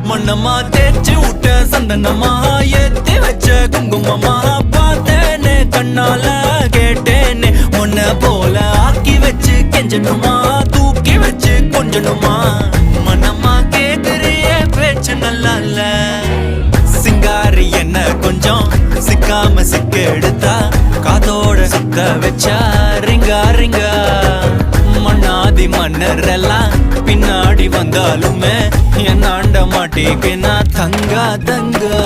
மண்ணம்மா தேய்ச்சி விட்ட சந்தனமா ஏத்தி வச்ச குங்குமமா பார்த்தேனே கண்ணால கேட்டேனே உன்ன போல ஆக்கி வச்சு கெஞ்சணுமா தூக்கி வச்சு கொஞ்சணுமா மனமா கேக்குறிய பேச்சு நல்லா இல்ல சிங்காரி என்ன கொஞ்சம் சிக்காம சிக்க எடுத்தா காதோட சுத்த வச்சா ரிங்கா ரிங்கா மண்ணாதி மன்னர் எல்லாம் பின்னாடி வந்தாலுமே என் ஆண்ட மாட்டேக்கு நான் தங்கா தங்கா